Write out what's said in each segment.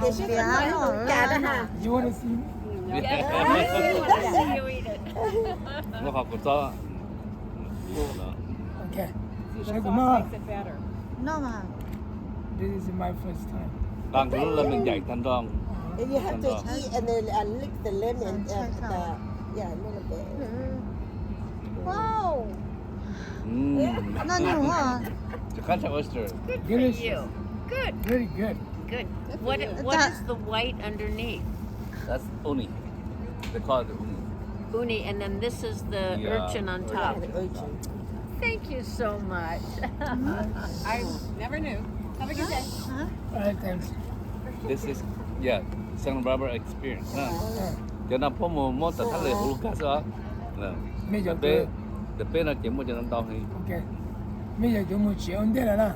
để xếp cái món chả đó ha. You want to see me? Nó học của cho. Okay. Check them out. No mà. This is my first time. Đang cứ lên mình dạy thành rong. And you have to eat and then lick the lemon. Yeah, a little bit. Wow. 나 It's 좋아. a catch oyster. Delicious. Good, Very good. good. What is the white underneath? That's uni. They call it uni. Uni, and then this is the urchin on top. Urchin. Thank you so much. I never knew. Have a good day. All right, thanks. This is Santa Barbara experience. Cho nên có một tờ thắt lệ của Lucas đó. Bây giờ The bên là kiếm một cho nó to hơn. Okay. Bây giờ chúng mình chỉ ổn định là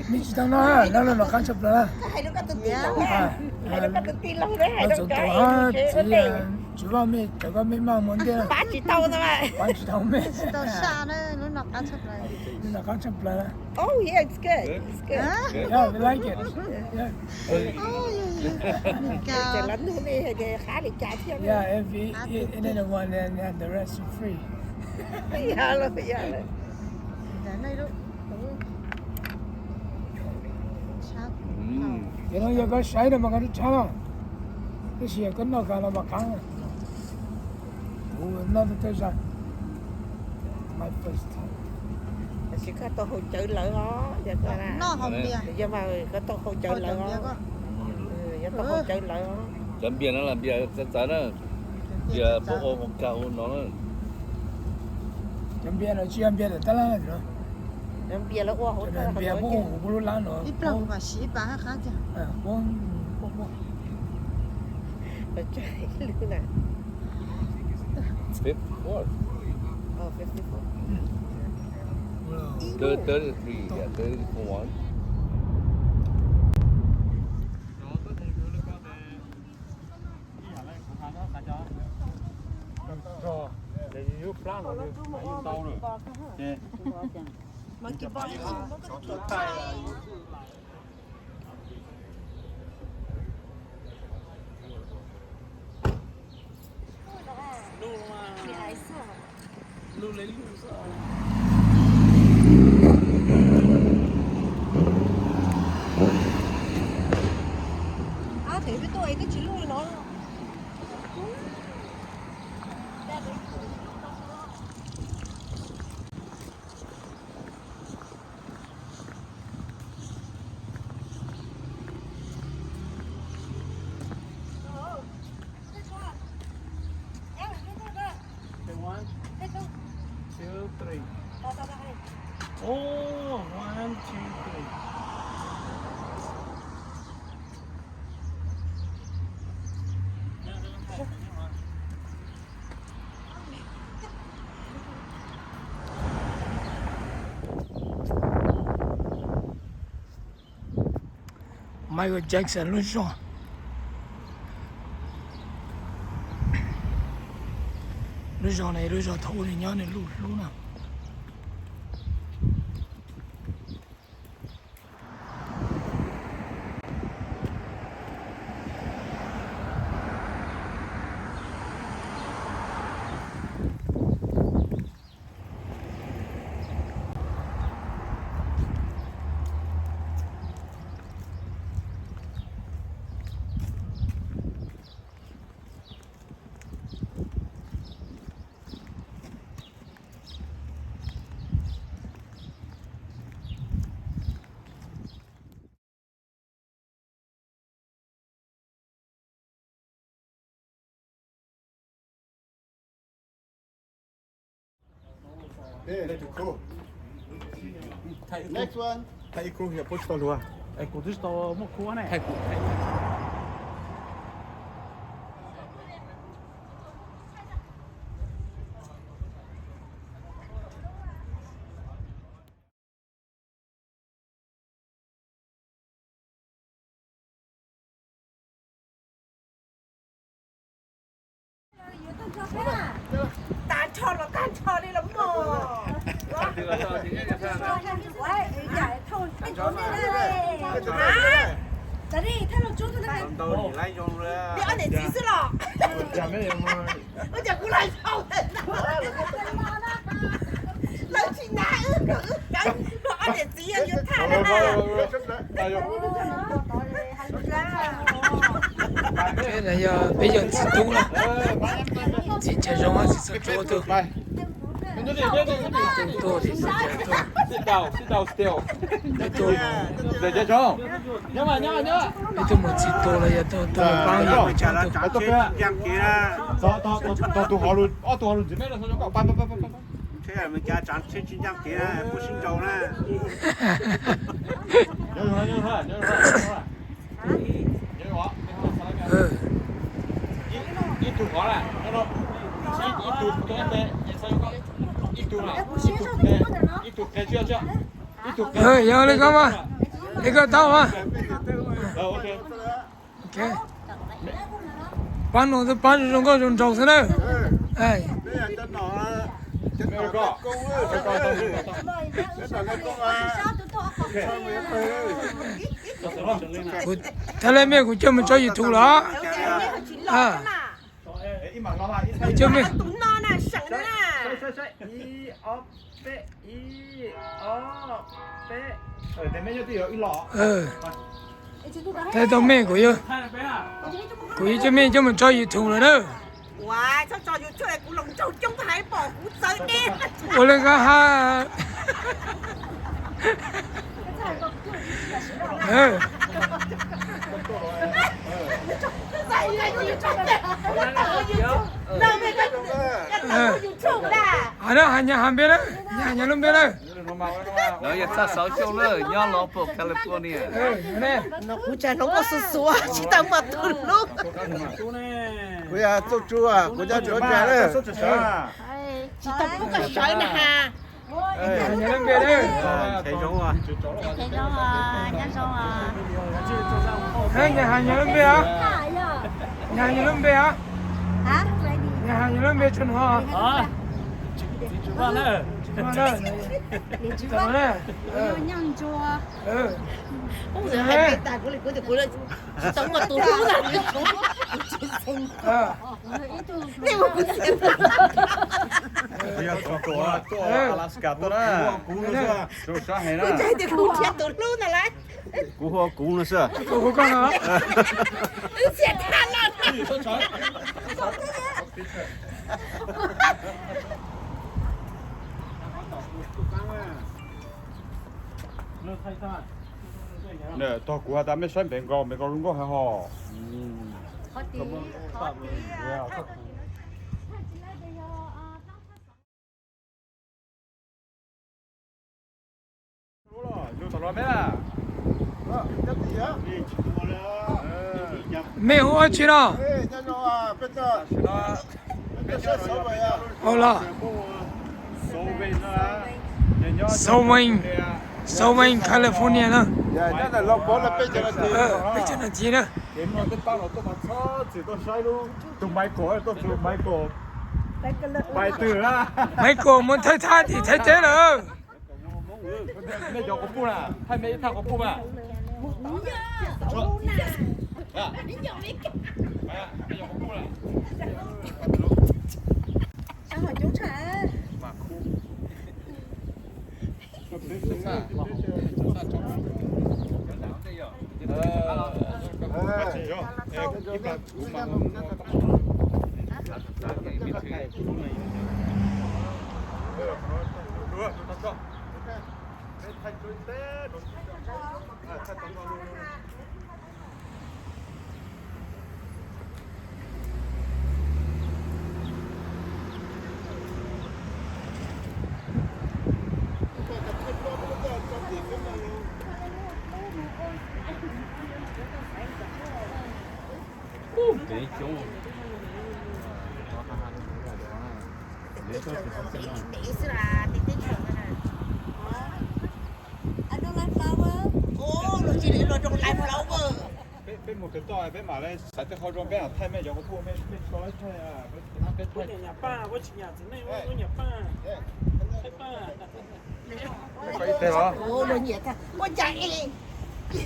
mình chỉ đang nói nó khá chấp là Hai đứa có tự tin lắm ha. Hai đứa có tự tin lắm đấy. Hai nó đứa dùng cái tàu ổn định. chỉ vào mình chỉ có mình mang món tiền Bán chỉ tàu thôi mà. bán chỉ tàu mình 또 샤는 누나 까쳤라. nó khá chấp là Oh yeah, it's good. It's good. yeah we like it yeah Trời 그러니까 lắm thứ này thì khá là chả chứ. yeah if you eat another one then the rest is free Dạ luôn, dạ luôn. 내 나이로 샤. you know you got shy mà cái chả cái gì cái nó cái nó mà căng nó tới ra my first time Chỉ có tôi hỗ trợ lợi đó, dạ coi nè. 너 험비야. Nhưng mà có tôi hỗ trợ lợi đó. Dạ tôi hỗ trợ lợi đó. Chấm bia nó làm bia chắc nó bia bố ô cao nó chuẩn bị là chuyên biệt là tất là rồi Nên bia nó qua hỗ trợ cho nên bia bố bố lá nữa 이쁘라고가 씨바 가자. bố Rồi trời luôn nè. 54. Oh, 54. 33, yeah, 34. rồi để yêu plan rồi yêu tàu rồi Mà cái bao nhiêu thì cái tôi cái chỉ luôn nó one two three oh 1 2 3 Michael Jackson lúc rồi này lúc rồi thâu thì nhớ này lúc nào Hey, let it go. Next one. Taiko ya pochta lua. Ecco, tu sto mo kuane. Taiko. ta cho đi lắm mà Hả? 这里他老做的那个，到你来用了你。按点几十了？下面有吗？我讲过来烧的，老去拿我按点几样就看了这人家比较激动了，今天中午是做的，多的是这样。Sit down, sit down still. 你多，姐姐中，nhớ mà. 你这么激动了，也都帮也会讲的。Ở tôi kia. Tôi họ luôn, tôi họ luôn gì mấy là sao cho cậu ba. Thế là mình cha chán trên chín trăm kia, bố sinh dầu nè. Nhớ rồi. Ít tụt khó này, nhớ rồi. Ít tụt cái em bé, sao cho cậu? Ít tụt này, ít tụt cái chưa? Ít tụt cái. 有那个吗？那个到吗 OK. ？OK。搬弄是搬这种各种找生的，哎。 Mấy con.他那边我专门找一头了啊，Ít mà nó là ít. 我专门。 đúng nó nè, sẵn nè. Xoay. Ý ó bé. Để mấy cái ít lọ. 在到美国有，国这边专门找一头了呢。 Wow, sao trò vô chơi này cũng lòng trâu trong thái bỏ cũng tới đi. 我那个还，Dạy là gì trong này? Đâu biết cái vô trâu là. 还那还别了，还弄别了， Nó giờ ta sáu châu nữa, nhớ nó bộ California. 那 Nó cũng chả nó có sơ sủa, chỉ tao mà từ lúc. Bây giờ tôi chua, bây giờ chỗ nhà đấy. Chỉ tao cũng có sợ nè ha. 还弄别了， Thấy giống à? 还弄别啊，还弄别啊，还弄别春花，啊，吃饭了。怎么了？怎么了？Ôi giời, hai bên tài của lại chỉ tao mà từ lúc là đi xuống. Nhưng mà cũng xem. Bây giờ tôi Alaska tôi đó. Cú nữa sao? Sao hay Tôi đó? chạy từ lúc chết từ lúc nào lại. Cú nữa sao? 我干啥？ Sẽ than là. Nè, tôi cú ta mới xem bệnh con luôn có hay ho. Vô tao nói mấy à? 没有我去了，好了，收文California 呢， Dạ, là lọc bó là bây giờ là thì 被真的急了， Em nói cái tao nó tôi mà sao chỉ tôi sai luôn. Tụi mày cổ tôi tụi mày cổ. Bài từ á. 美国我们太差的太对了， Mày giọt có phun à? Hay mấy thằng có phun à? À. Mày giọt có phun à? Sao hỏi chú trả? Mà khu. Để chú. Để là tí chuyện này. I don't like flower. Ồ, rồi chị để rồi trong lại flower. Bên một cái tỏi bên mà đây sạch cái kho trong bên là thay mẹ giọt có phun bên xóa thôi à. Bên thay. nhà ba, có chị nhà thế này, có nhà ba. Thế ba. Thế hả? Ồ, rồi nhiệt à. Con chạy. B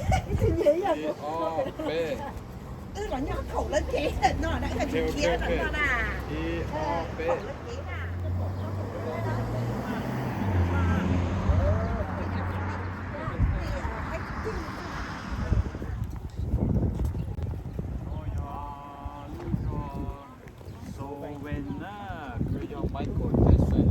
Tức là nhớ khẩu lên chế nó đã là chữ kia là nó là E O B khẩu lên chế là Michael Jackson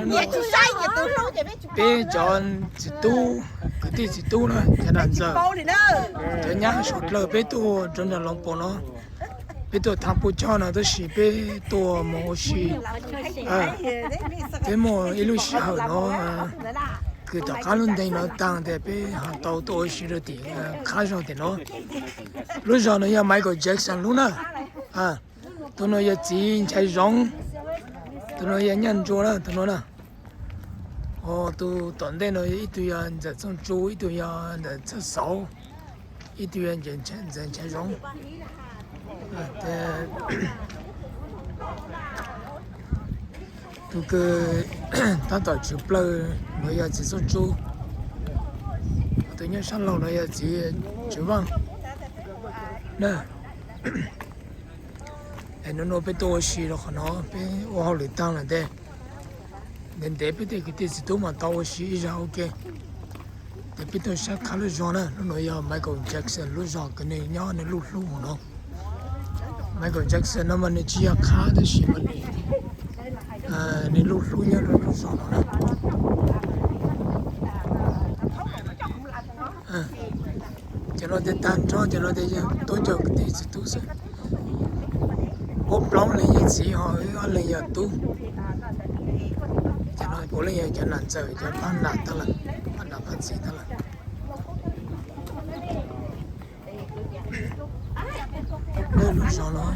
Nhà chú sai nhà tôi lâu thì biết chú bé chọn chỉ tu cái tí chỉ tu nữa cho nên giờ bao thì đó cho nhá sốt lơ bé tu trong nhà lòng bộ nó bé tu thằng bố cho nó đó là bé tu mồ xì thế mà ít lúc sau nó cứ đó cá luôn đây nó tăng thì bé hàng tàu tôi xí rồi thì cá rồi thì nó lúc sau nó ya Michael Jackson luôn à tụi nó ya chỉ chạy rong tụi nó ya nhận chỗ đó tụi nó nè tụi tuần đây nó ít tụi anh giờ trong chỗ ít tụi anh giờ chơi sáu ít tụi anh giờ chạy rong tụi cái ta tạo chụp lơ nó ya chỉ trong chỗ tụi nhớ sáng lâu nó ya chỉ chụp văng nè nó bị tôi xí rồi nó bị vào lưỡi tăng là thế nên để bị cái gì đó mà tôi xí ra ok để bị tôi sẽ khá là giòn á nó nói Michael Jackson lúc giòn cái này nhỏ này lúc lúc nó Michael Jackson nó mà nó chỉ khá là xí mà này lúc lúc nhá lúc giòn nó cho nó để tan cho nó để tôi cho cái gì tôi sẽ bốp lóng lên như chỉ họ lên như tu cho nó bố lên như cho nạn trời cho bán nạn ta là bán nạn bán gì ta là nên lúc sau nó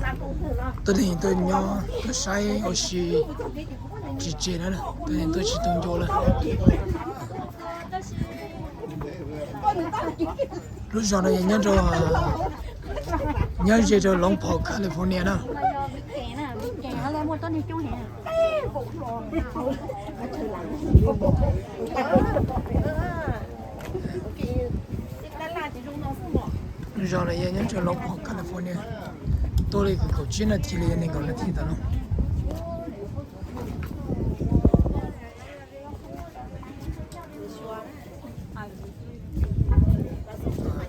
tôi thì tôi nhỏ tôi sai ở xí chỉ chế đó nè tôi thì tôi chỉ tung cho là lúc sau nó nhớ cho Long Park California đó rồi là nhớ cho Long Park California tôi lấy cái cầu chuyên là thì lấy nên gọi là thì đó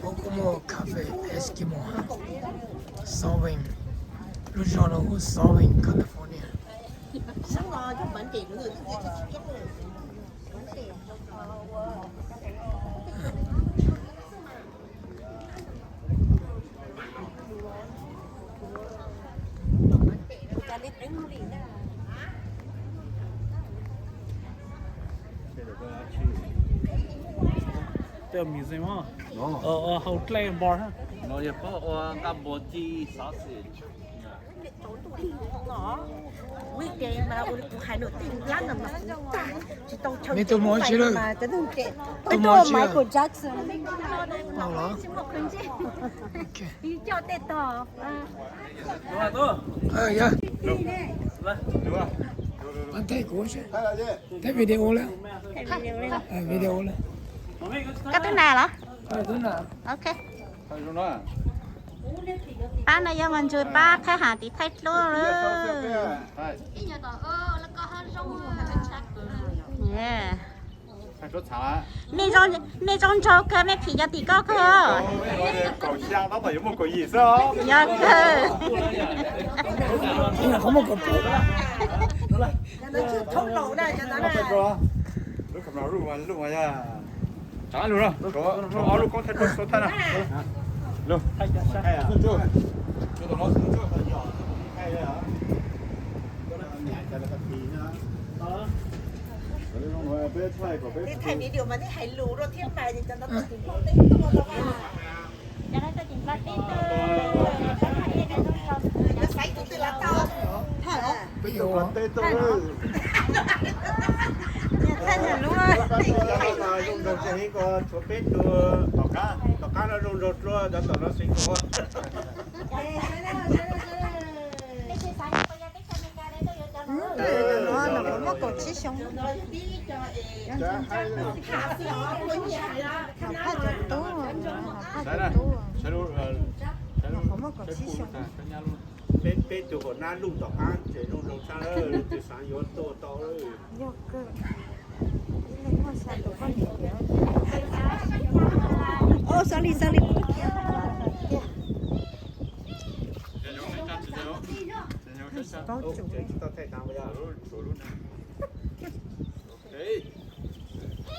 Kokomo Cafe Eskimo Solving lúc đó nó Solving California sáng lo cho bạn tiền của người Tell me gì mà hậu tlen bar ha nó giờ có Cambodia sausage weekend mà Hà Nội tình lắm mà chỉ tao chơi tôi mua chứ đâu mà cái đường kẹt tôi mua chứ Michael Jackson đâu đó đi cho tết tỏ dạ bạn thấy của chứ thấy video là video là Cái thứ nào đó? thứ nào Ok. Thôi luôn đó Ba này giờ mình chơi ba cái hạt thì thay luôn rồi. Yeah. Nên trong chỗ cái mấy phí giờ thì có cơ. Cầu trang đó phải một cái gì sao? Dạ cơ. không một cái nó chưa thông lộ đây cho nó là lúc cầm nào lúc mà nha trả luôn rồi có lúc có thay số thay nào luôn thay à chưa tụi nó chưa hay đấy hả cái này nhảy cho nó tí nữa đó rồi nó ngồi bên 你睇 video 咪啲係路咯，天埋就真係全部啲多咗嘛。cho nó có chuyện bắt tiếp thôi 你使到啲辣椒。不有啊，看见路啊，用到这一个左边的老干了用到做的到了水果。 cái xe xài bây giờ cái xe mình ra để tôi vô cho nó nó có một cổ chí sống, nó phát cho tú, nó phát cho tú, nó có một cổ chí sống. bên chỗ của na lung tóc ăn chỉ lung lung sang rồi từ sáng yếu to rồi. Vô cơ, cái này nó sao tụi con hiểu được? Oh, sorry. Có chủ. Tao thấy tao bây giờ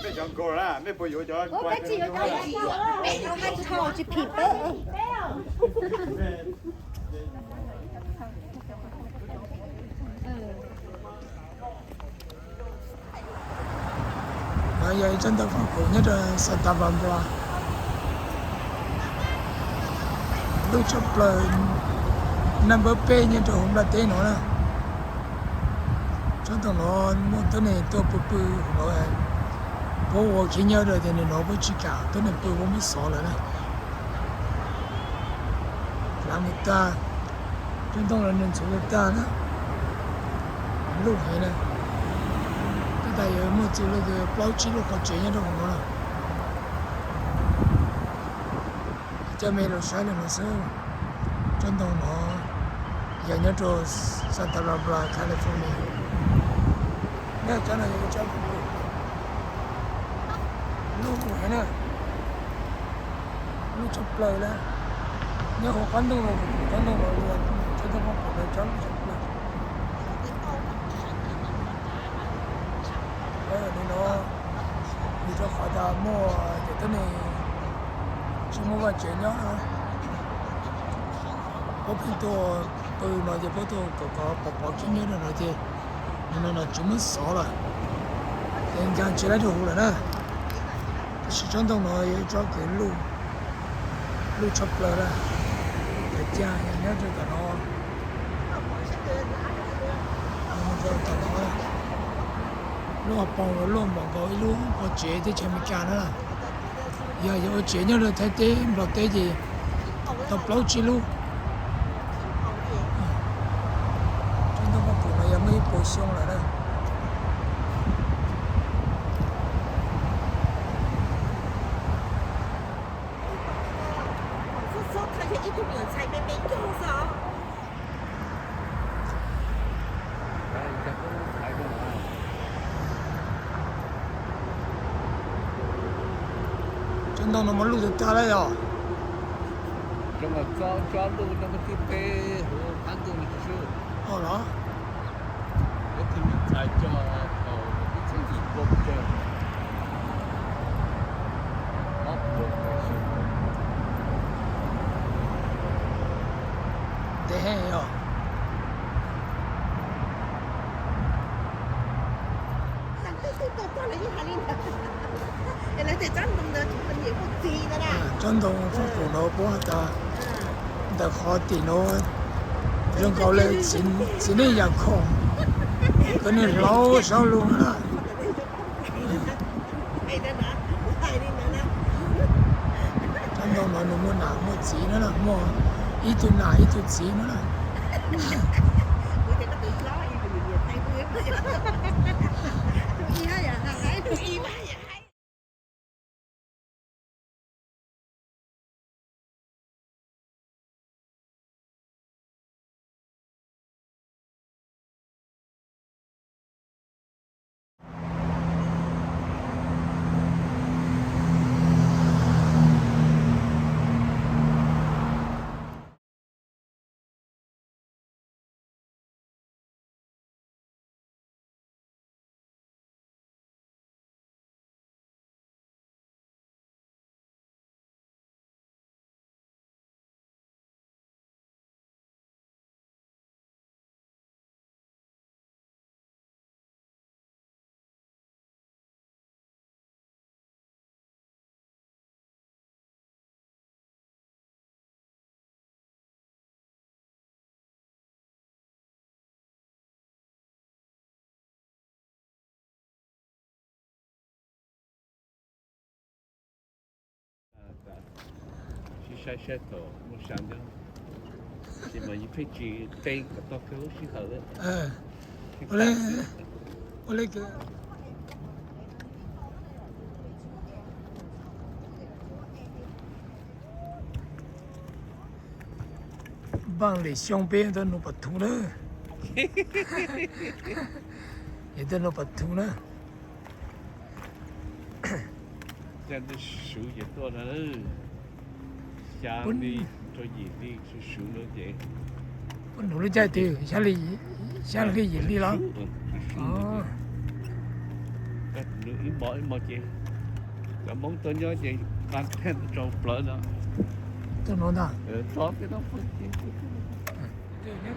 mấy chồng cô ra mấy bữa cho quay cho Nó hay thò chỉ thịt đó. bây giờ chân tập phục vụ nhất là Santa Barbara lúc chụp là number pay như chỗ hôm là tên nó là chân tập nó một cái này tôi bự rồi bố khi nhớ rồi thì nó mới chỉ cả tôi này bự cũng mới xỏ rồi này làm người ta chân tập là nên chủ người ta đó lúc này này tại vì một chỗ là cái báo chí lúc họ chuyển cho nó là cho mình là sai là nó sơ chân đồng nó giờ nhớ chỗ Santa Barbara California nè cho này cho lúc này nè lúc chụp lời là nhớ họ quán đâu rồi luôn cho tôi không phải cho chụp lời nên nó đi cho khỏi ta mua để tới này chỉ mua vài chuyện nhá có bên tôi mà giờ bố tôi có bỏ kinh nghiệm rồi thì nên là chúng mình xóa rồi nên chẳng chỉ là đủ rồi đó chỉ trong đồng nó cho cái lu chụp lại ra để cha nhớ cho cả nó cho cả nó lúc học bóng lúc bóng có lúc có chế thì chẳng bị cả nữa giờ chế nhớ được thấy tế bảo tế gì tập lâu chỉ lúc chúng ta có cửa này mới bổ sung lại đây sốt thấy ít chút người xài bên bên chỗ sao chân đông nó mới lúc được ta đấy rồi trong mà cho luôn trong cái tiếp tế ăn tôm một chút đó cái thì mình xài cho cái gì bột chơi bột để hay rồi chân đông phục vụ nó bố ta đã khó thì nó dùng cầu lên xin đi nhà không cái này lâu sao luôn á chân đông nó mua nào mua gì nữa là mua ít tu nào ít tu gì nữa là Ý mà 晒晒头，我想着，是嘛一飞机飞个到给我洗好了。我那个。帮你相边都弄不通了，也都弄不通了。现在树也多了，下里做野地是树了的。我弄了在地，下里引力了。哦。一毛钱，咱们多少钱？看天装不了呢。都弄的。装给他放进去。对，那个。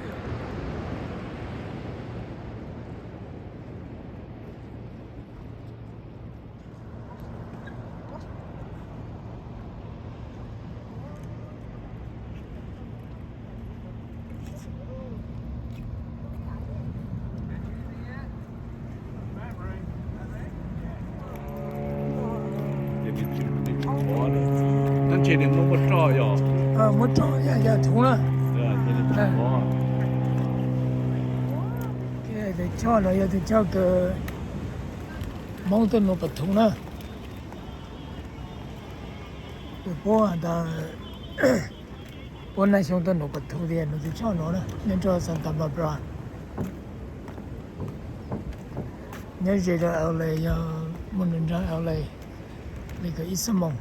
咱这里没照呀。没照也通了。这得叫了，也得叫个蒙灯笼不通了。不啊，但本来想灯笼不通的，那就叫了，你这是干嘛不啊？你这个后来要没人家后来那个1梦。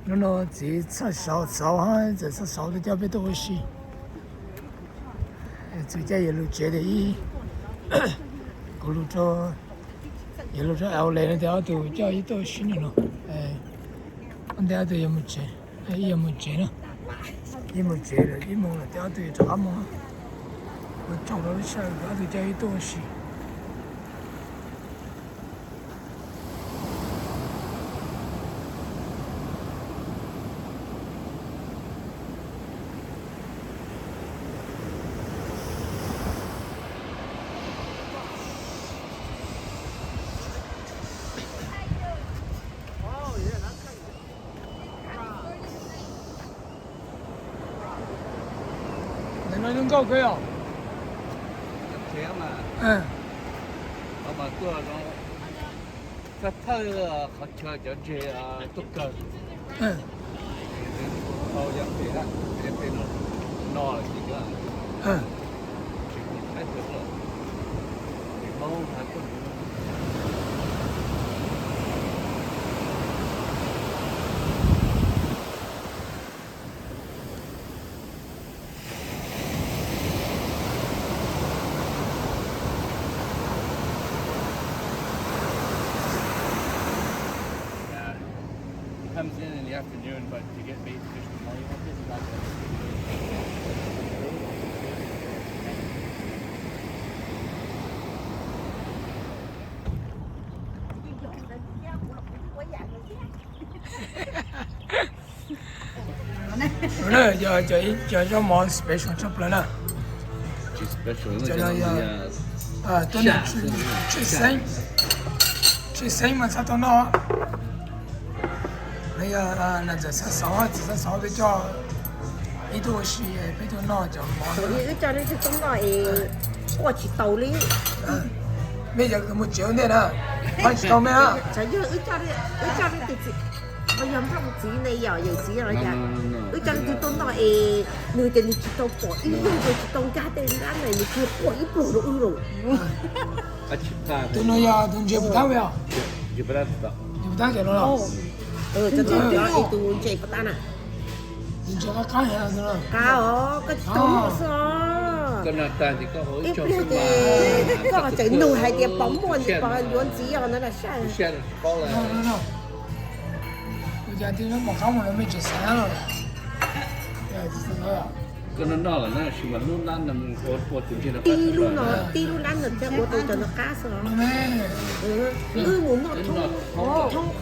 那这次烧哈，这次烧的特别多些。最近一路觉得过路着，一路着后来那条都叫一道新的了，那条都也没接，也没接了，也没接了，一梦了，条都也查梦，我找到了下一个，都叫一道新。能搞可以啊？这样嘛。老板做那种，他好像叫这啊，都搞。好像对了，也对了，闹了几个。结果太多了，毛还不能。Comes in the afternoon, but to get bait fish tomorrow, you want this about Rồi giờ cho món special chop lên nè. Cho nó tôi là chỉ xanh mà sao tôi nó bây giờ là giờ sẽ sáu để cho ít đồ xí bây giờ nó cho món. Cái cho nó trong đó qua chỉ tàu đi. Bây giờ cái một triệu này nè, bao nhiêu mấy hả? Cho nó cho nó thì bây giờ không chỉ này giờ chỉ rồi nha. Cho nó trong đó người ta chỉ tàu bỏ ít đồ rồi chỉ tàu cá tên ra này mình chưa bỏ ít đồ đâu rồi. Tôi nói giờ tôi chưa bắt đầu vậy. Chưa bắt đầu. Chưa bắt đầu rồi đó. Cho tôi nói tôi chơi bắt đầu nè. Tôi chơi cái cá này rồi. Cá cái tôm sao? Cái nào ta thì có hối cho cái mà có chảy nồi hay cái bóng muôn thì còn yuan chỉ nó là sao? Xe có là. No. Bây giờ thì nó một không mà nó mới chỉ sáng rồi. Cái nó là nó chỉ mà luôn ăn là mình có tự nhiên là ti luôn ăn được cho bố tôi cho nó cá sao? Muốn nó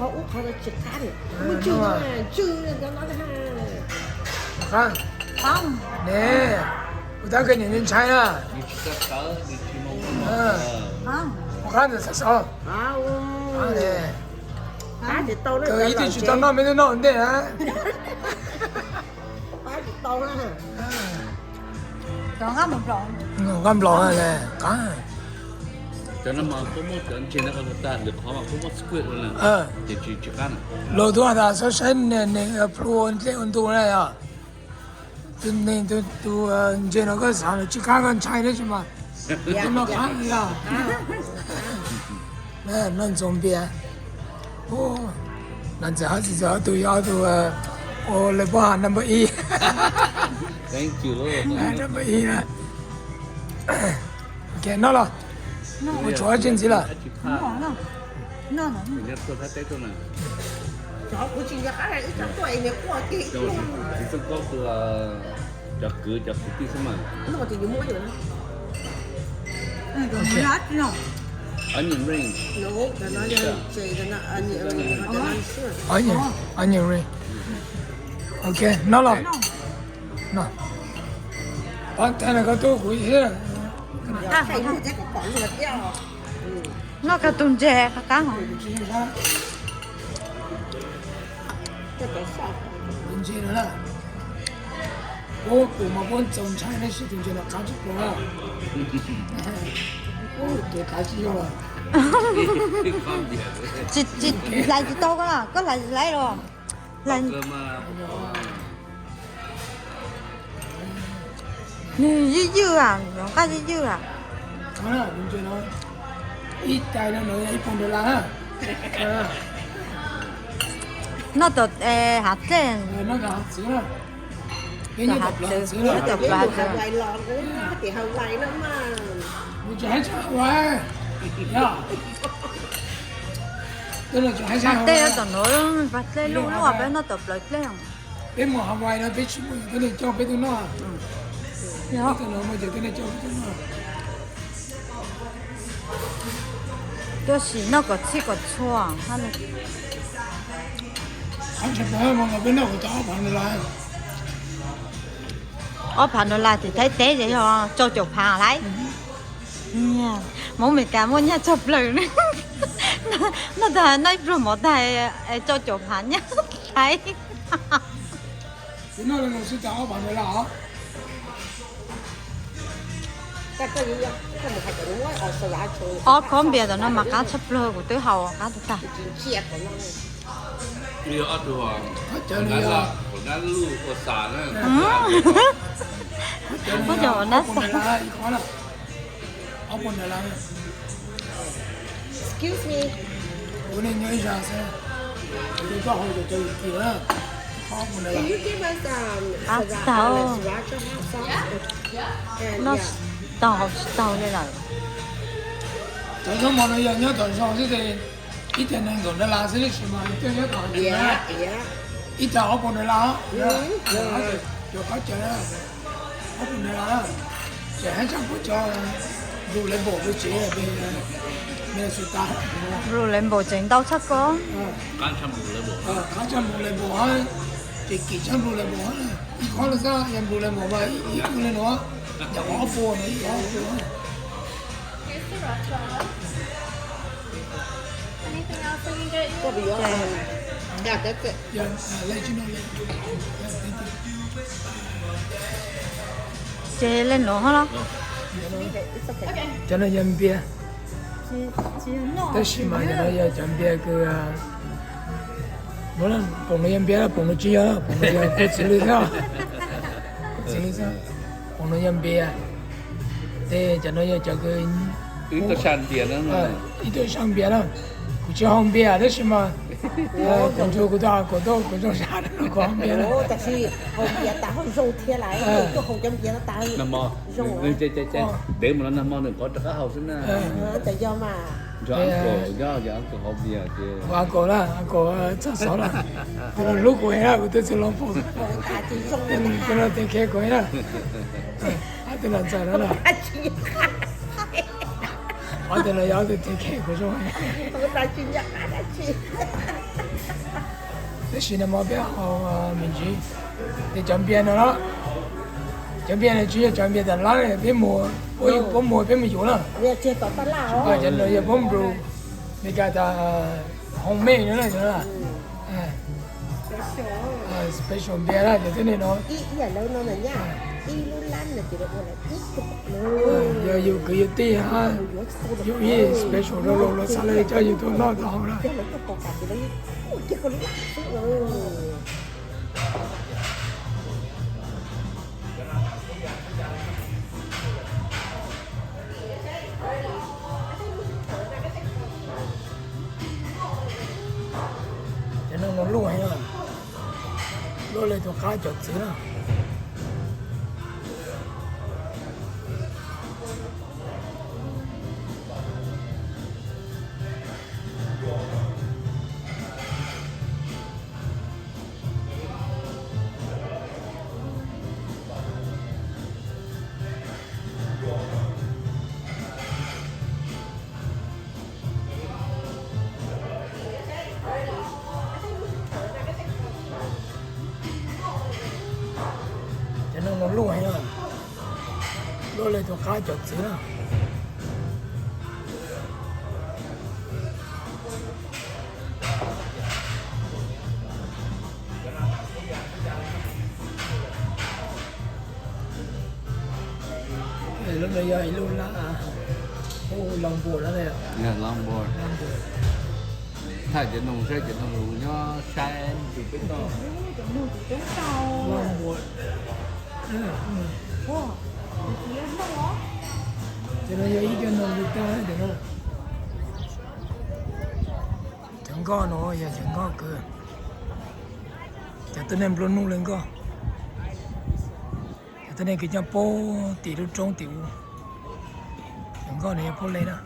không có chịu cá được. Mình chưa cho nó ha. Không. Nè. Người ta cái nhìn trái nè. Không. Một cái là sao? Nè. Bá thì to nó Cái ý thì chỉ tao nói mấy đứa nó thế hả? Bá thì to nó hả? Còn có một rộn. Ngam lọ này, cá. Cho nó mà có một cái trên nó có ta được họ mà có một squid luôn nè. Thì chỉ ăn. Lọ tua ta sao xem nè pro thế on tua này à? Từ nên từ trên nó có sao chỉ cá con chai đấy chứ mà. Nó cá gì à? Nè, nó giống bia. Ô, nó giờ tôi要tôi我来把number 1 Thank you luôn. number 1啦 OK 那了我抓进去了 Nó Mình tôi thấy tới tôi nè. Trời của chị nhà cái này ít lắm tuổi này qua kỹ Rồi thì tôi có từ chợ tí xem mà. nó mà thì nhiều mua rồi Onion ring. nó là nó như chị là nó anh như nó cho ăn sữa onion ring OK 那了那把它那个都回去了 thầy nó chắc có còn là đeo nó cả tuần chè cả cá hồng. cái sao mình chơi nữa là cô mà con trồng trái này sự tình là cá chích bò tôi cá chích bò Chị lại chị to có lại lấy rồi. Lại dư à, cá dư à. đó là mình chơi nó ít tay nó nói ít phần đô la ha Nó tụt hạt trên. nó cả hạt xíu rồi cái như tập là xíu rồi tập là hoài lòn cái thì hầu hoài lắm mà mình chạy chạy hoài ya tức là chạy chạy Hạt tê ở tận nữa, hạt tê luôn nó bên nó tụt lại lên. bên mà hoài nó biết chịu cái này cho bên tôi nó Dạ. cái nó mà giờ cái này cho bên tôi nó就是那个这个窗，它那ăn chụp đó mà bên nào cũng tao bằng lại 我盘到來thì thấy té vậy thôi, cho chụp hàng lấy. Mỗi mình cả mỗi nhà chụp lần nữa. Nó thà nói rồi một thầy cho chụp hàng nhá. Thấy. cái nó là sự tao bằng lại hả cái gì vậy cái một hạt đúng rồi ở sờ lá chơi Không biết nó mà cá chụp lơ của tôi hầu cá tôi ta. chia của nó Bây giờ ở chỗ chơi đi à còn đã lưu của xả nữa. Có giờ nó con này là khó lắm ông con này là excuse me bữa nay nhớ ra xem tôi có hồi rồi chơi gì nữa khó con này là can you give us tao. sriracha hot sauce and Nó tàu đây rồi. tôi có món này nhớ tuần sau thì ít tiền này còn đã là sẽ được mà tôi nhớ còn gì yeah yeah ít tao ông con này là rồi có chơi đó ông con này là sẽ hay chẳng có cho dù lên bộ với chị ở bên bên sụt ta Rồi lên bộ chỉnh đâu chắc có. Can chăm bù lấy bộ. cá chăm bộ lên bộ á thì kỳ chăm bộ lên bộ á ít khó là sao em bộ lên bộ mà ít bộ lên nó nhà có bộ này có bộ có bị yeah that's it yeah let you know Chê lên nữa hả? cho nó dâm bia tới xí mà cho nó dâm bia cứ mỗi lần bùng nó dâm bia là bùng nó chia đó bùng nó dâm bia xử lý sao bùng nó dâm bia để cho nó cho cái Ít tôi sàn tiền nữa mà. ít tôi sang bia đó cũng chưa không bia đấy xí mà còn chưa có tôi ra nó có không bia đó tại vì hôm giờ ta không dùng thiên lại cái không chấm bia nó ta Nam mô. Chơi để mà nó Nam mô đừng có trắc hậu xin nè. tại do mà Do ăn cổ hộp bia chứ. ăn cổ chắc sáu là lúc của em tôi sẽ làm phụ ta chỉ dùng cái nó tiền kia của em đó tôi làm sao đó là我哋有對鐵騎嗰種，我大專一大專。你算係冇邊好民主，你轉變咗啦，轉變你主要轉變就拉嚟邊冇，我冇邊冇有啦，你接到不啦？個人類又幫唔到，你家ta 红妹nữa là nữa là special bia là cho thế này nó ý là lâu nó là nha ý luôn lan là chỉ được là ít giờ yêu cái tí ha yêu gì special lo sao lại cho yêu tôi lo đó rồi cái cột cạp thì đấy cái con cho nên nó luôn hay là lo lại cho cá chọt xíu nào cho nên nó luôn hay là lo lại cho cá chọt xíu nào lúc này giờ luôn là lòng buồn đó này ạ Nhà longboard. Thay chỉ nông sẽ chỉ nông lúa nhó sai thì biết đó. lòng buồn cho nên giờ ý cho nó người ta để nó chẳng có nó giờ chẳng có cơ cho tên em luôn nung lên cơ cho tên em cái nhà po tỷ đô trong tiểu chẳng có này po lên đó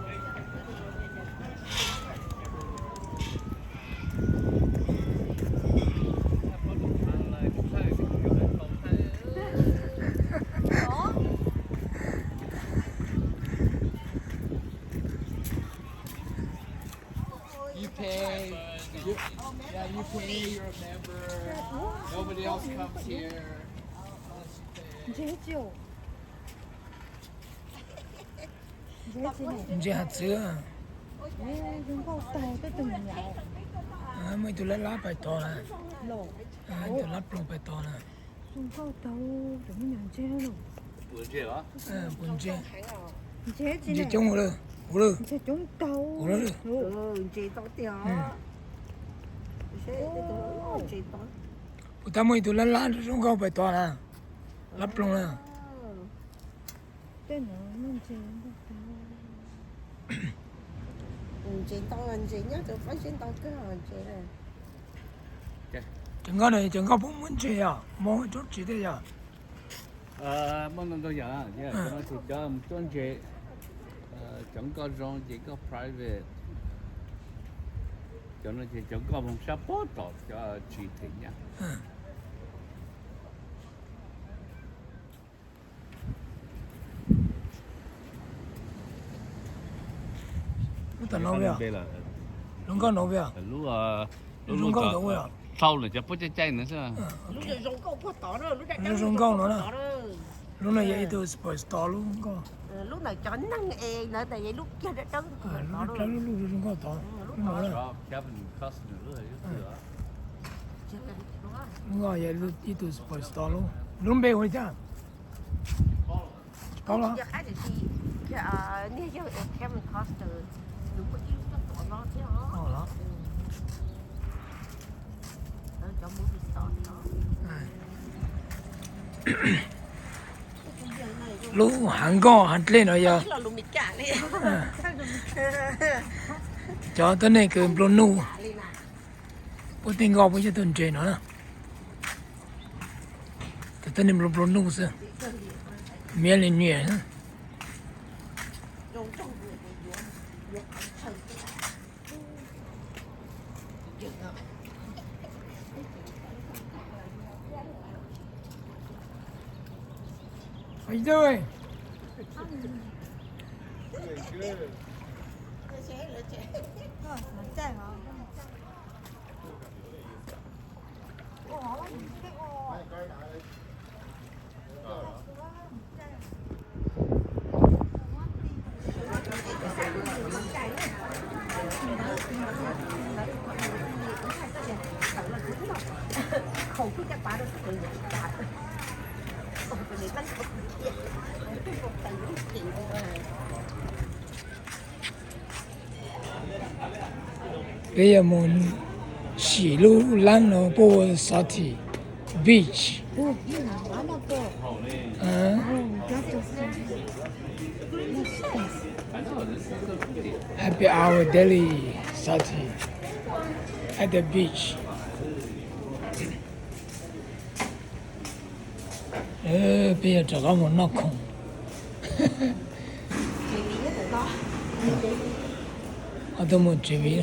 You pay. You pay. You're a member. Nobody else comes here. 이제 하츠 mấy tụi lá bài to nè tụi lá plong bài to nè Buồn chưa đó? buồn chưa 이제 좀 오래 오래 sẽ trúng tàu 오래 chị tao tiêu chị tao buta mấy tụi lá trong cao bài to nè lá plong nè tên nó chị tao anh chị nhớ tụi phải xin tao cái hồi chị này chẳng có này chẳng có bốn muốn chơi à mua chút chỉ thế à Món năm tôi giờ, nó thì cho một tuần chế, chẳng có rong chỉ có private, cho nó chỉ chẳng có một support cho chị thì nhá. lúc tao nói vậy lúc có nói vậy lúc có nói vậy sau là cho bớt cháy nữa sao? lúc giờ rong câu phát tỏ rồi lúc này lúc rong câu nữa nè lúc này vậy tôi sport store luôn có lúc này cho năng e nữa tại vì lúc kia đã trắng lúc rong câu to lúc nào đó Kevin Costner nữa rồi lúc nào vậy lúc tôi sport store luôn lúc bé hồi cha có lo giờ cái gì nè giờ Kevin Costner đừng có yêu cái tụi nó thế hả? đó Cho mua cái store đó. lúc Hàn lên rồi giờ Là lúc mình trả đi. cho tới này cứ luôn nu bữa tin gọi với tuần trên nữa nè tới này luôn nu sao miếng lên nhẹ How you doing? bây giờ muốn xì lú lăn nó bộ sa thị beach happy hour daily sa thị at the beach bây giờ có một nó không ở đâu một chỉ vì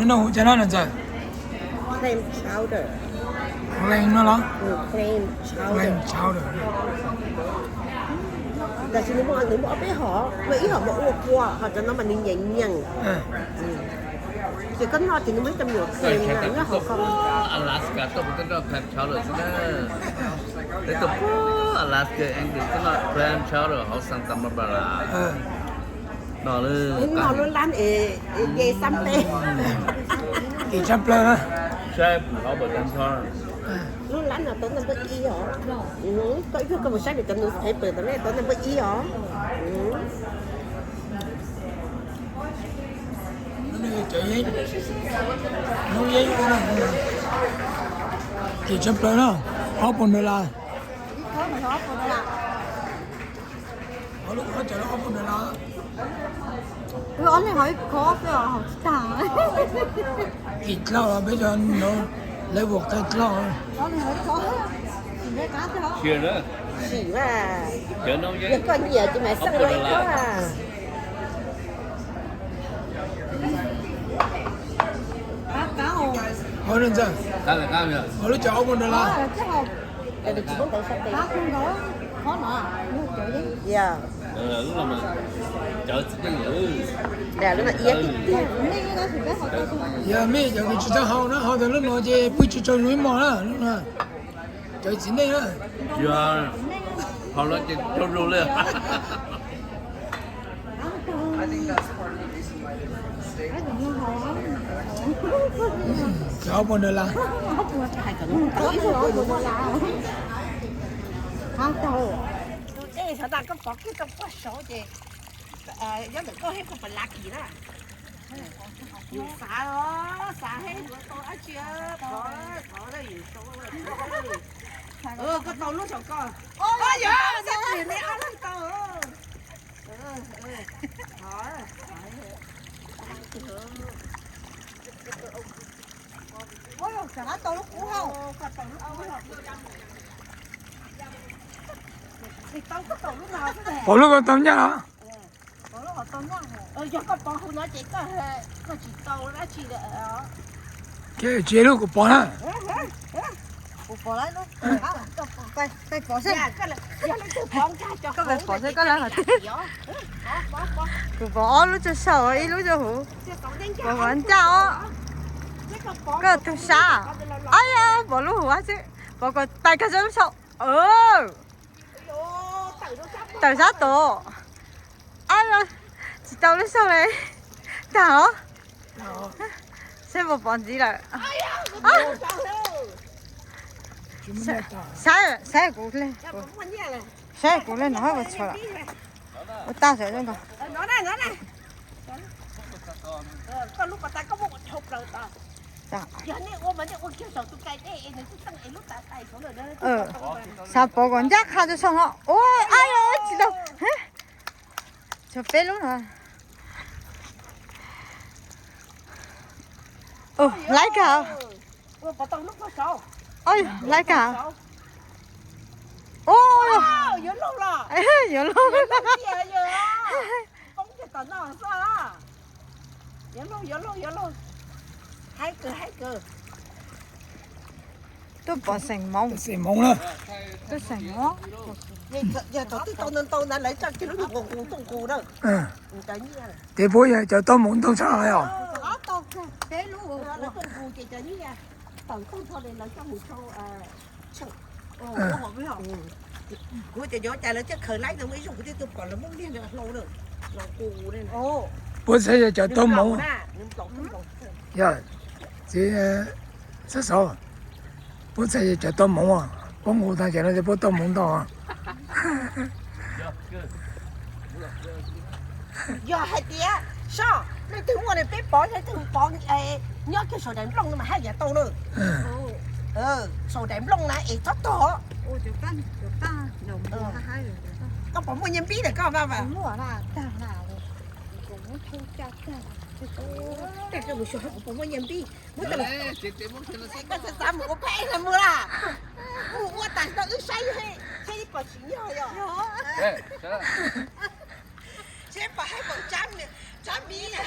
nó cho nó là gì Clam chowder. lên nó đó Clam chowder. lên cháo được Tại vì nếu mà bé họ ý họ mà uống qua họ cho nó mà nhẹ nhàng. Chỉ có nó thì nó mới trong nhiều clam này nó họ không. Alaska tôi cũng nói clam chowder chứ đó. Để tôi Alaska anh thì tôi nói clam chowder họ sang Santa Barbara. Nó luôn. Nó luôn lăn về xăm tê. thì chấp lên á Chef họ bật clam chowder. Luôn lăn là tốn 5 ý hả? Có ít có một sách để tốn nó phải ปิด tốn 5 ý hả? nó đi chạy giấy nó giấy thì chấp lên đó hấp một đôi la ở lúc đó chờ nó hấp một đôi la 그 언니 거의 그거 없어요. 진짜. thịt lao là bây giờ nó lấy buộc thịt lao 언니 거의 그거. 집에 가세요. Chưa nữa. Chỉ là Chợ nấu giấy. những con nhiều chứ mà sắc lấy quá à. 까까오. ở lên giờ Cao là cao nhỉ? ở lúc chờ hấp một đôi la 아, 차가. Tại vì chỉ muốn tại sao 아, 그런 거? khó nữa. Mua chỗ đi. dạ Lúc nào mà chợ cái ngữ. là nó là yết 언니 이거 집에 갖다 줘. giờ mấy giờ cái chuyện hậu nó hậu thì lúc nào chứ bữa chuyện cho núi mò đó lúc nào chờ chuyện đây đó Giờ họ nói chuyện trâu ru lên. chờ hấp một đôi la có ý rồi đúng không là 아, 또. ê sao ta có bỏ cái trong quá số gì giống như có hết có phần lạc gì đó xả đó xả hết bữa tôi ở chưa bỏ đó gì số cái tàu lúc sao con ôi dạ cái tiền này ăn tàu ôi, chẳng ăn tàu lúc cũ không? thì tao có tàu lúc nào thế này bỏ lúc còn tắm nhá đó Có lúc ở tôm nhá. giờ con tàu không nói chỉ có chỉ tàu đó chỉ là cái chế lúc của bỏ ha Ủa, bỏ lại luôn. Tay bỏ xem. dạ cái là con cha cho Có phải bỏ xem có lẽ là Cứ bỏ lúc cho sợ ý lúc cho hủ. Bỏ vẫn chào. Cái thứ xa. Ai à, bỏ lúc hủ á chứ. Bỏ còn tay cái chân sợ. Tại sao tổ? Ai à, chỉ tao lúc sau này. Thảo. Xem một bọn gì là. Sai cũ lên. Sai cũ lên nói vào chờ. Ta sẽ lên coi. nó này con lúc mà ta có một chục rồi ta Dạ. giờ này ôm mà ôm kêu sầu tụi cái đấy này cứ tăng ấy lúc ta tay xuống rồi đó sao bỏ con rác ha cho xong họ. Ôi ai ơi chị đâu. Cho phê luôn rồi. Lấy cả. bỏ tao lúc nó sầu Ôi lấy cả. Ôi giờ lúc là giờ luôn. giờ không cho tao nó sao giờ luôn hai cửa 都不成毛，成懵啦。都成毛。giờ tao tí tao nè lấy cho cái nó cũng cù đó 嗯， cái như là 地盤嘢就當懵到差呀。 我到俾路我 lấy con cù thì cái như là tao không thôi để lấy cho một số chậu我不要。 của cho gió chạy lấy chắc khởi lấy nó mới dùng cái tôi còn là muốn liên được lâu được lâu cù đây này 哦， 本身嘢就當懵 nè nhưng lẩu không lẩu 呀，這失手，本身嘢就當懵啊，幫我睇見到就幫當懵到啊。 giờ hai tía sao này từ mua này bé bỏ cái từ bỏ nhớ cái sổ đèn lông mà hai giờ tao nữa 嗯， sổ đèn lông này ít tốt to 我就干就干，就摸它还有。 có bỏ mua nhân bí để có vào 摸啦，干啦，我我偷家干。 cái cái buổi chiều của bỏ mua nhân bí mua tao Đấy, chị muốn cho nó cái cái sao mua bé là mua là mua tại sao cứ say hay say bỏ chỉ nhỏ nhỏ Ê, sao đó? sẽ bỏ hai bọn chám bí này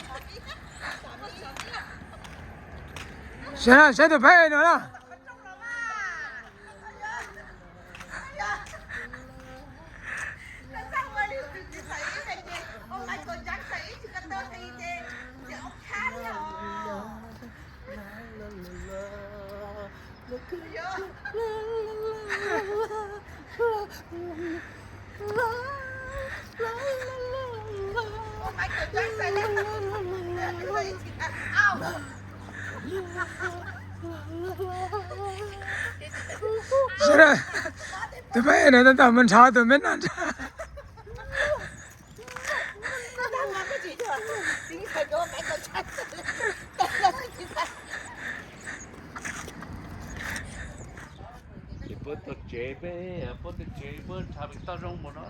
行了，谁都拍着了。 是的，这拍的那咱们查都没难查。 Thì bữa tôi chế bữa thà bị tao rong một nó.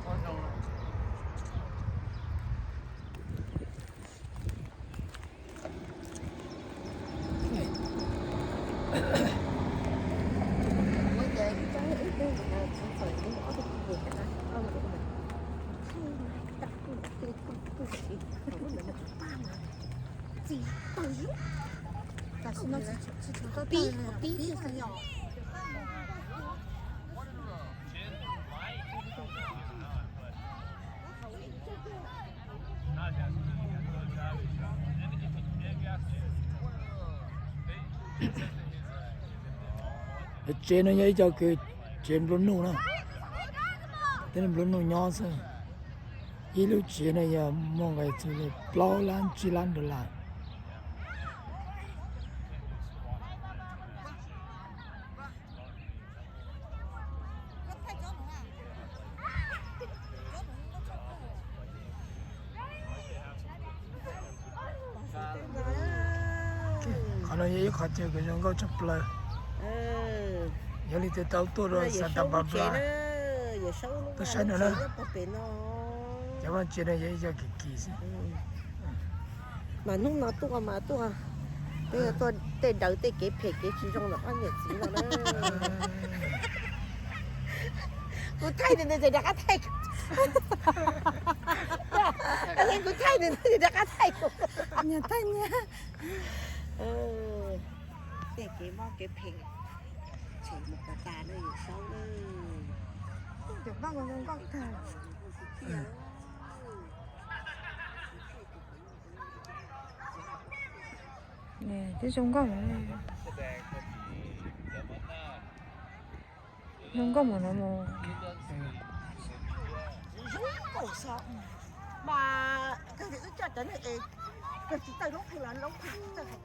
Tao rong rồi. chế nó nhảy cho cái chế luôn nụ nữa, thế nên luôn nụ nhỏ thôi, ít lúc chế này giờ mong cái thứ này bao lan chỉ lan được là, còn nó nhảy khó chơi cái giống chấp lời. Giờ đi tới tàu tôi rồi Santa Barbara, tôi say nữa đó, chắc là chuyện này giờ cái kỳ gì, mà lúc nào tôi bây giờ tôi tên đầu tên cái phê cái chỉ trong là bao nhiêu chỉ là đó tôi thay nên để đã thay anh tôi thay nên để đã thay nhà thay nha. để cái bao cái phê chỉ một cái tà nóอยู่sau đó Chụp bao con thằng. Nè, cái súng có mà. Súng có mà nó mồ. cổ sợ mà cái gì chắc chắn là cái chỉ tay lúc hay là lúc thì chắc là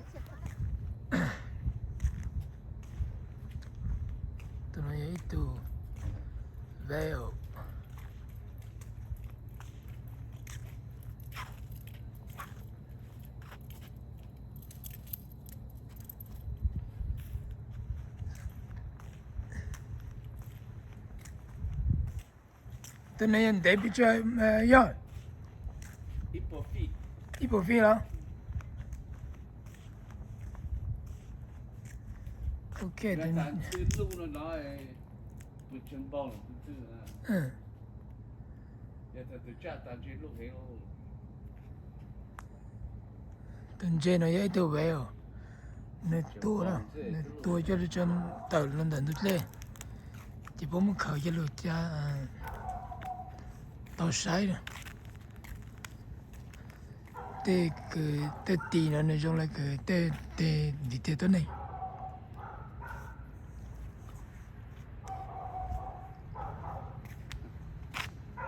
tôi nói ấy từ veil tôi nói anh để bị chơi ya ít bộ phi đó ok thì lúc nó nói một chân bông thứ ừ giờ tôi chắc tao chơi lúc ấy không. từng chơi nói ấy từ veil 那多了，那多就是真到了那都累，就把我们考一路家到晒了，这个这地呢那种那个这里头的呢，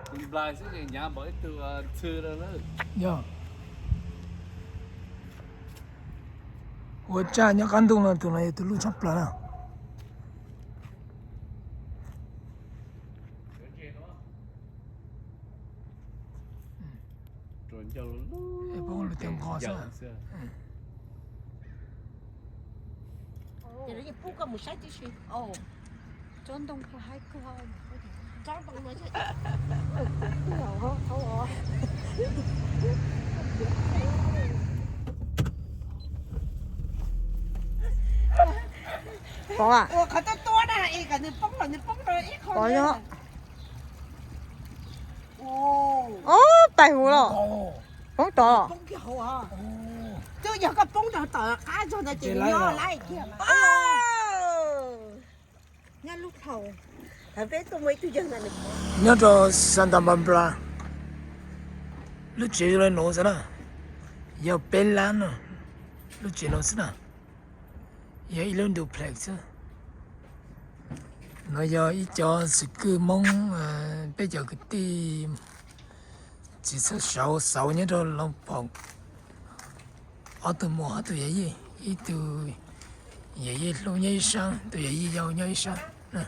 คุณปลายซึ่งอย่างนี้บอกไอ้ตัวเธอแล้วเลย 呀。我家人感动了，动了也都路上不了。 rồi cho也不我点高噻。 thì nó phụ có một sách chứ gì ồ trốn đông có hai cơ hội cháu bằng nói chứ có à ủaเขาจะตัวน่ะอีกอ่ะนี่ป้องเลยอีกคน có nhá โอ้ ô tài hú rồi 哦 không to ป้องเขียวอ่ะ就有个ป้องเดี๋ยวต่อข้าจนจะจีนย่อไล่เขียวงั้นลูกเท่าแต่เป็นตัวไม่ตัวยังไง 你要找三大板不啦？你接下来弄啥呢？要白烂了，你接弄啥呢？要一轮都 plex。我要一家是个梦，比较个地，只是少年的老跑，我都摸都愿意，一都愿意路愿意上，都愿意要愿意上，那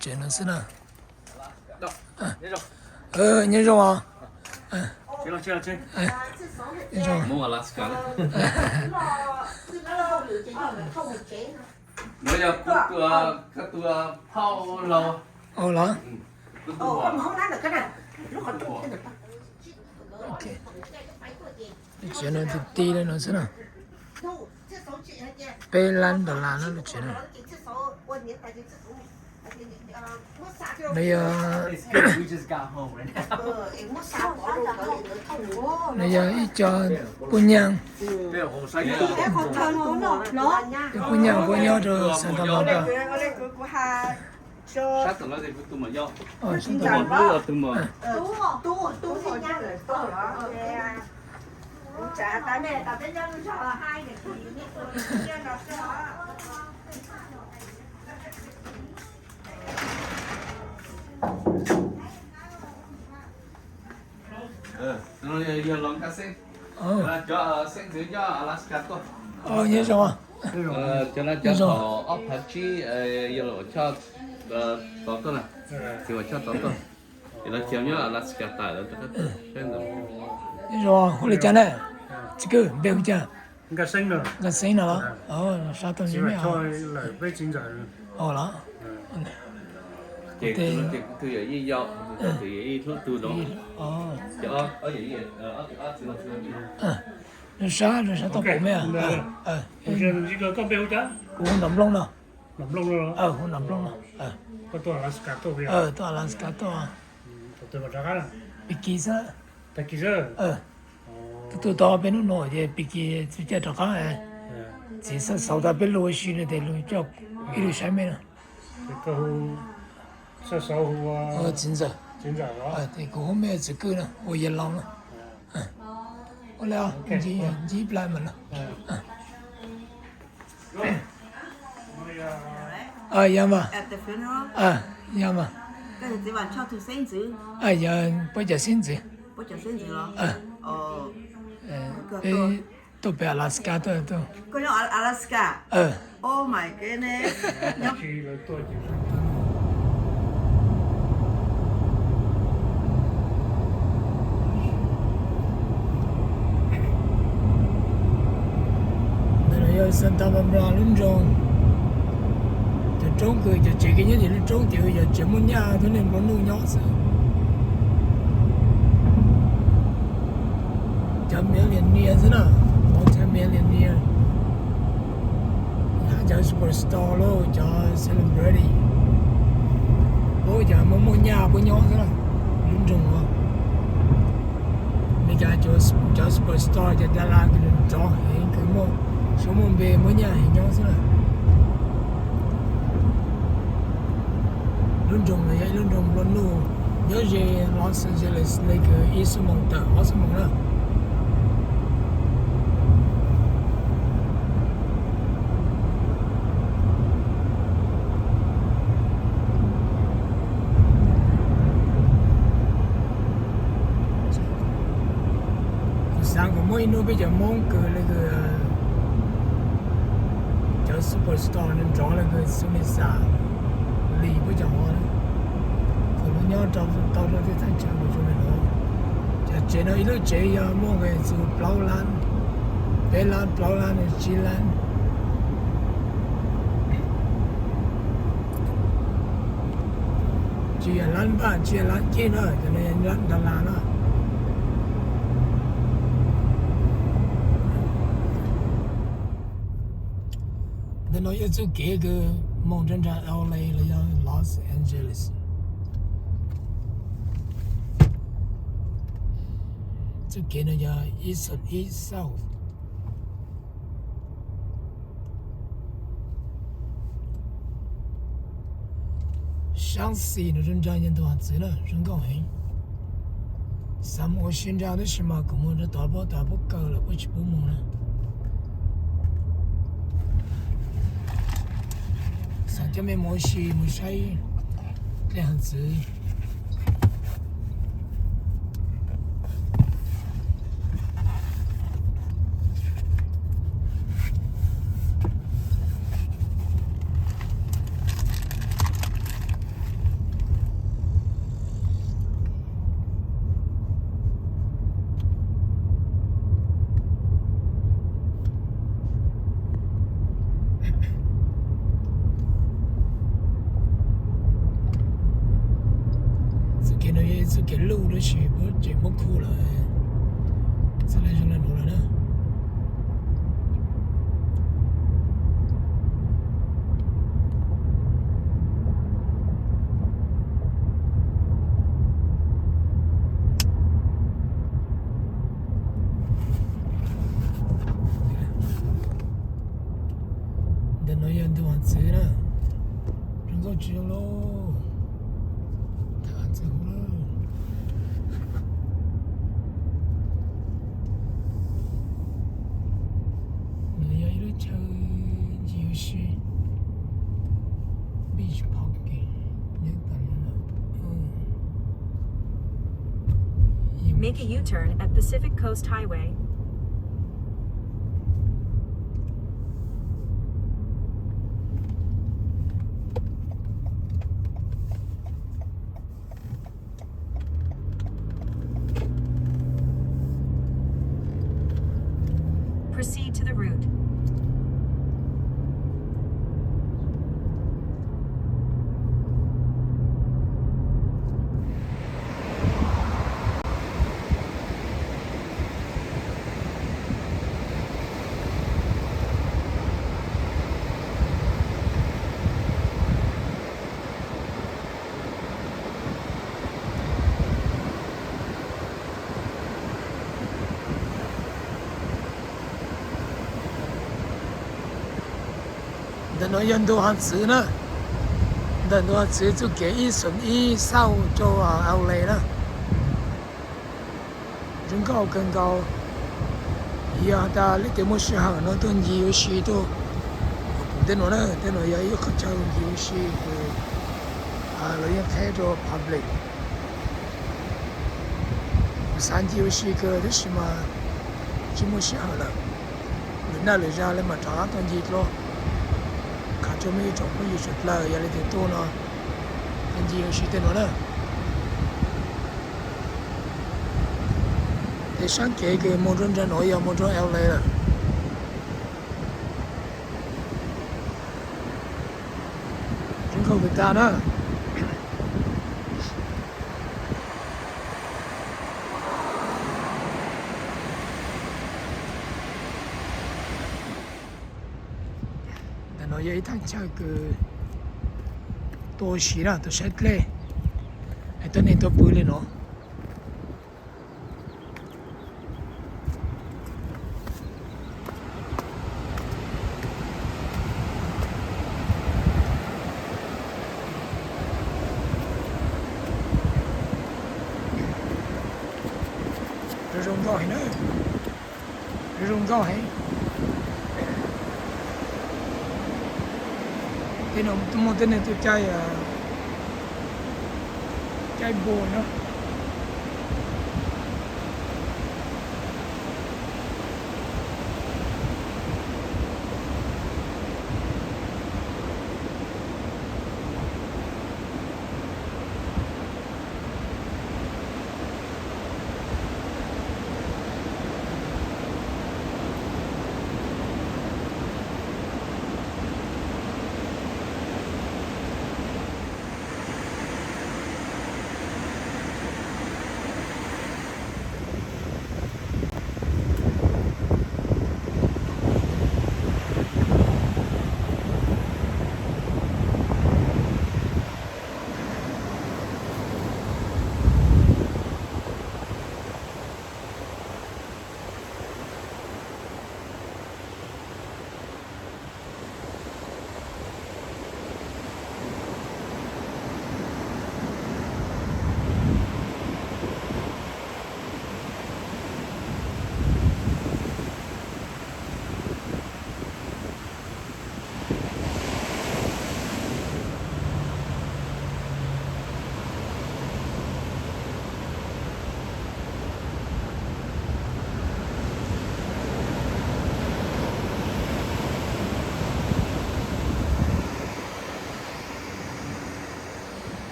接弄啥呢？你说啊？接了接了接。你说。 mua Alaska bây giờ cái tua phao lâu 哦啦 cái ồ tua không nói được cái này nó còn chút cái này ，OK。你接了就低了，弄啥呢？白烂的烂了，你接了。那要 We just got home right now. 那要一家姑娘，咩好犀利 姑娘就三大板吧。 sát từ nó thì tôi mà do 哦，是 tôi 的。 mà đưa tôi mà trả tại mẹ tại bên dân cho hai để nó giờ lòng cá sen 哦 cho sen dưới cho Alaska thôi 哦，你说嘛？ cho nó cho họ Apache giờ là cho tỏ tôi này thì mà cho tỏ tôi thì nó chiều nhớ Alaska tại đó tôi sen rồi 你说我来讲呢，这个别回家， 應該升啦， 那谁了？哦，啥东西没有？只係菜嚟俾錢仔啦。哦啦， thì tôi giờ đi do tôi đi thuốc tôi đó 哦， cho ở vậy ở 那啥都不没啊？好似呢個金標啫，我能弄了，林碌咯，我能弄了，個多係拉斯加多嘅，到阿拉斯加到啊，對話大家啦，比基噻，但其實，都到边路弄的，比基直接到看哎，其实收到边路去了的路叫一路上面了，個好出手好啊，真是，剪仔咯，对，个后面这个呢，我也弄了，我来啊，你不来门了，要嘛， at the funeral 要嘛， cái thì bạn cho thử sinh chứ 要不叫先子， bố chồng sinh chứ lo都被阿拉斯加都， có nhau Alaska oh my goodness 去了多啲。那要是他们不让人种，就种个就这个年纪的种掉要这么年都能弄弄鸟子，叫面临年子了，我才面临年，那叫 superstar 咯，叫 celebrity，我叫么年不鸟子了，人种啊。 你家叫 superstar 就在那个人找，很什么别么年样子了。伦中的也伦中伦路，有些老师就来是那个伊斯蒙的，奥斯蒙了。我因为比较忙个那个叫 Superstar 能找那个什么啥，离不讲话了，可能你要找到这才讲不出来咯。就见到一路这样忙个就包篮、白篮、包篮的鸡篮。鸡篮吧，鸡篮见了，就那篮的篮了。等到要走这个蒙镇站 LA 了，要 Los Angeles， 走这个要 East South。想死的人家人都还走了，人高兴。三我现在的什么，跟我这大包够了，不去不忙了。这边没事，没晒，这样子。这给路的是不这么苦了，这来就来弄了呢。等到人都往走了，人都去喽，他走了。Beach parking. Make a U-turn at Pacific Coast Highway. Proceed to the route.等到人都还走呢，等到走就给一顺一手就LA了，人高更高，呀，但你怎么时候那都有许多，等到呢，等到要有个叫有些个那样开着 public， 山地有些个的什么，怎么时候了，那人家来嘛找到地咯。就没种不艺术了，也来得多呢，很几有时间了。得上这个摩托车我要摩托 LA 了，人口不大呢。有一趟这个多时了，都晒嘞，还等你都不了喏。到很呢，这种到很。thế nó một tên này tôi chơi chơi bồ nữa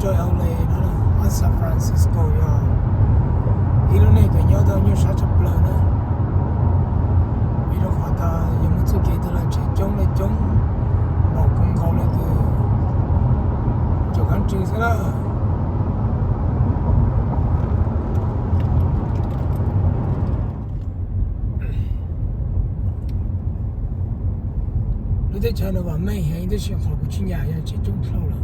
cho LA nó là San Francisco ya ý nó này cái nhau đâu như sao chụp lờ nữa vì nó họ ta giống như cái đó là chỉ chống lại chống bảo công cầu lại từ chỗ kháng trừ sẽ là lúc đấy chờ nó bảo mấy hiện tại sẽ học chuyên nhà ya chỉ chống lâu rồi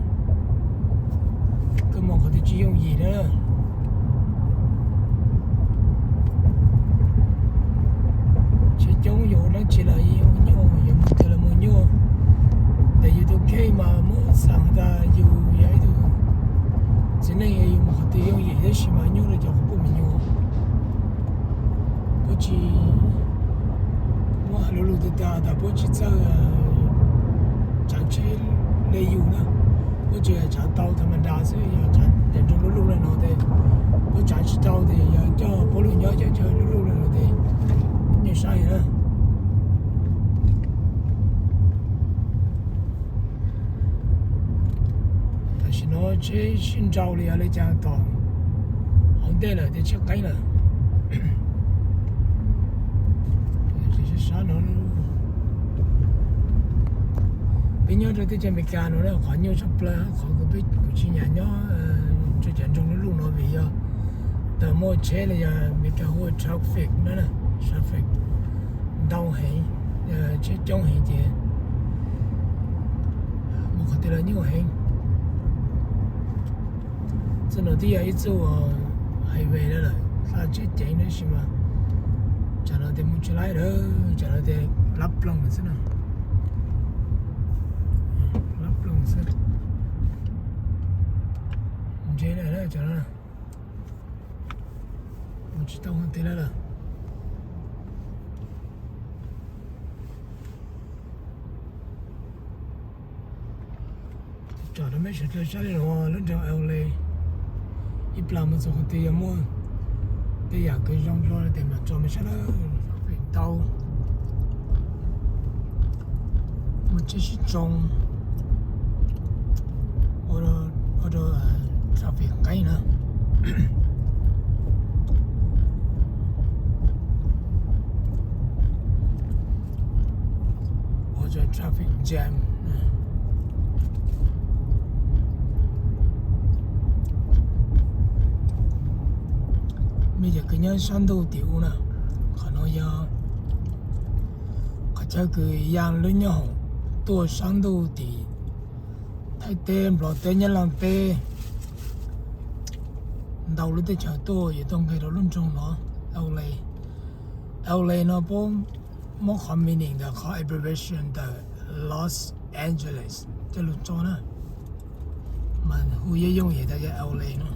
cái món họ thì chỉ dùng gì nữa chỉ chống dụ nó chỉ là nhiều nhiều từ là một nhiều để dù tôi kêu mà muốn sang ta dù vậy thôi chỉ nên dùng họ thì dùng gì để xí mà nhiều là cho họ cũng nhiều có chỉ mà lúc lúc ta đã có chỉ cho chẳng chế lấy dù nữa có chỉ trả tàu thằng mình đã sẽ trả tiền trong lúc lúc này nó thì có trả chỉ tàu thì cho bố luôn nhớ cho lúc lúc này nó thì như sai nữa但是nó chế xin trâu thì lấy trả tàu không đây là thì chắc cái là thì sao nó bây giờ tôi chơi mecano nó khó nhiều sắp là khó có biết của chị nhà nhỏ cho chuyện trong nó luôn nó vì giờ tờ mua chế là giờ mecano traffic nữa nè traffic đau hay chế trong hay gì một cái tên là nhiều hay cho nó thì ấy chỗ highway đó là ta chế chạy nữa xí mà cho nó thì muốn lại đó cho nó thì lắp lòng nữa xí nào sẽ chế này đó cho nó một chút tông hơn thế đó là cho nó mấy chuyện chơi đi rồi lớn trong LA ít làm một số tiền mua bây giờ cái trong rồi thì mà cho mấy cái đó phải tàu một chiếc trồng ở traffic cái nữa ở traffic jam bây giờ cái nhân sản đầu tiểu nè khả năng giờ 这个养人鸟多上头的，太低不低人浪低，đầu lúc tới chợ tôi vậy tôi thấy đó luôn trong nó LA nó có một khó meaning là khó abbreviation là Los Angeles cái lúc cho nó mà hui dùng gì ta cái LA nó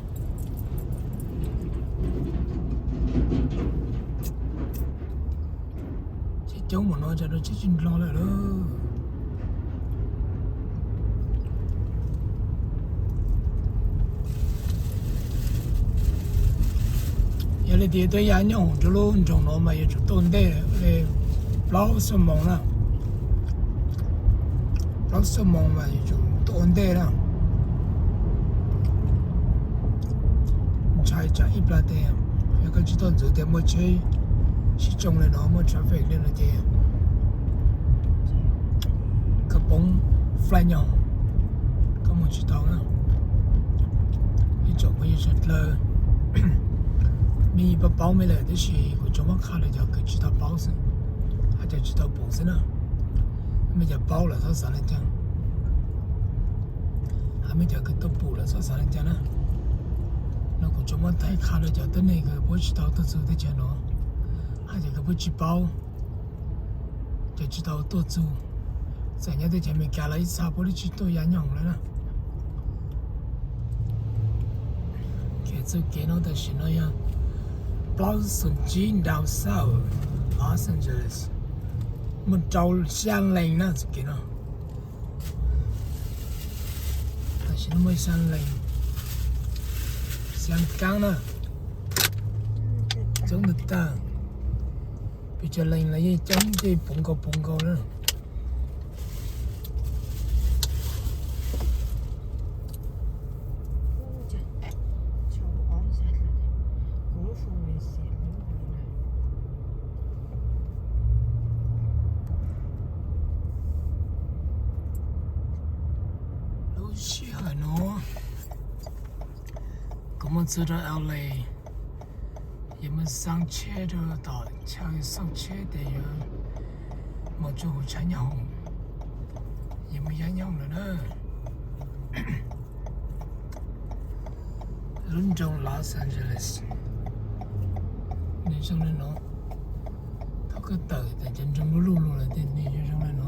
chỉ chống mà nó cho nó chỉ chinh lo lại đó有的地对人用着咯，种咯嘛，也就多的嘞，老什么啦，老什么嘛，也就多的啦。才一百的，有个知道做的么车，是种的喏，么 traffic 的那的，个崩 fly 鸟，个么知道呢？一种我也是了。มีปะเป้าไม่เลยแต่ชีกูจะว่าข้าเลยจะเกิดจิตเป้าสิอาจจะจิตปูสินะไม่จะเป้า了他啥来讲还没จะเกิดตัวปู了他啥来讲呢那กูจะว่าไทยข้าเลยจะตัวนี้ก็不知道ตัว做的讲咯อาจจะก็不知道就知道ตัว做在人家前面加了一差不多去ตัว人用了呢给做给那的是那样Blossom Jean down south, Los Angeles. Một trâu sang lệnh đó, sự kiện đó. Ta chỉ mới sang lệnh, sang căng đó. Giống được ta. Bây giờ lệnh là gì? Chống cái bụng cầu đó. Cũng từ đó LA, nhưng mà sang chế đó đó, theo sang chế để một chỗ trái nhau, nhưng mà trái nhau nữa đó, luôn trong Los Angeles, nên trong này nó, nó cứ tới tại chân trong nó luôn là tên này trong này nó.